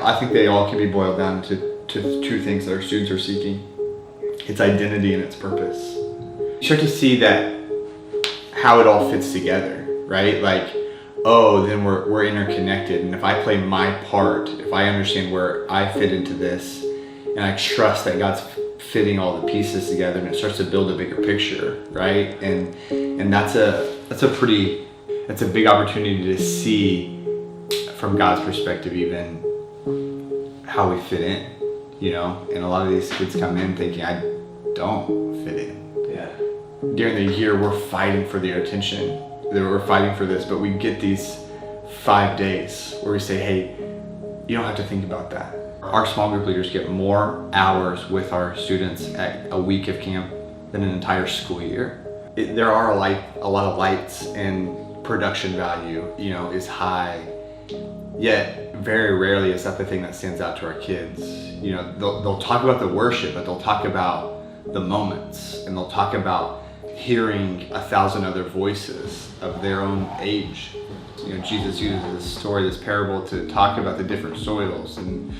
I think they all can be boiled down to two things that our students are seeking. It's identity and it's purpose. You start to see that how it all fits together, right? Like, oh, then we're interconnected. And if I play my part, if I understand where I fit into this, and I trust that God's fitting all the pieces together, and it starts to build a bigger picture, right? And that's a big opportunity to see from God's perspective even how we fit in, you know? And a lot of these kids come in thinking, I don't fit in. Yeah. During the year, we're fighting for their attention. We're fighting for this, but we get these 5 days where we say, hey, you don't have to think about that. Our small group leaders get more hours with our students at a week of camp than an entire school year. There are a lot of lights, and production value, you know, is high. Yet very rarely is that the thing that stands out to our kids. You know, they'll talk about the worship, but they'll talk about the moments, and they'll talk about hearing 1,000 other voices of their own age. You know, Jesus uses this story, this parable, to talk about the different soils, and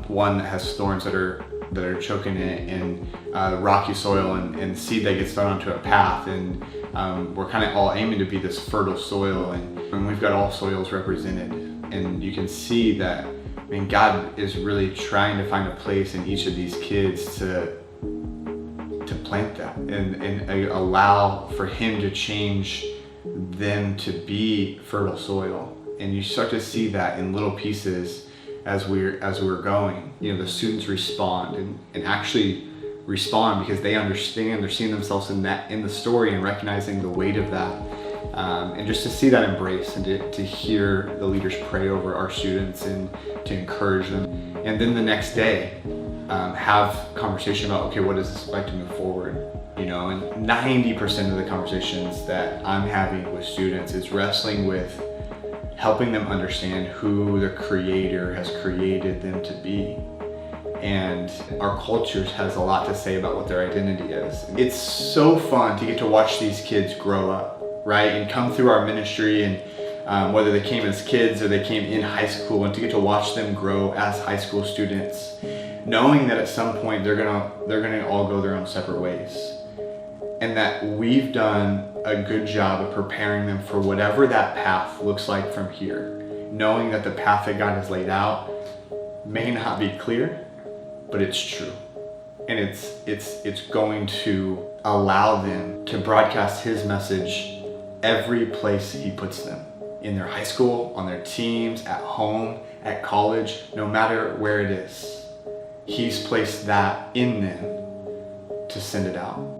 one that has thorns that are choking it, and rocky soil, and seed that gets thrown onto a path, and we're kind of all aiming to be this fertile soil, and we've got all soils represented, and you can see that, I mean, God is really trying to find a place in each of these kids to plant that and allow for Him to change them to be fertile soil. And you start to see that in little pieces as we're going. You know, the students respond and actually respond because they understand, they're seeing themselves in the story and recognizing the weight of that. And just to see that embrace, and to hear the leaders pray over our students and to encourage them. And then the next day, have conversation about, okay, what does this look like to move forward? You know, and 90% of the conversations that I'm having with students is wrestling with helping them understand who the Creator has created them to be. And our culture has a lot to say about what their identity is. It's so fun to get to watch these kids grow up, right? And come through our ministry, and whether they came as kids or they came in high school, and to get to watch them grow as high school students, knowing that at some point they're gonna all go their own separate ways. And that we've done a good job of preparing them for whatever that path looks like from here. Knowing that the path that God has laid out may not be clear, but it's true. And it's going to allow them to broadcast His message every place He puts them. In their high school, on their teams, at home, at college, no matter where it is. He's placed that in them to send it out.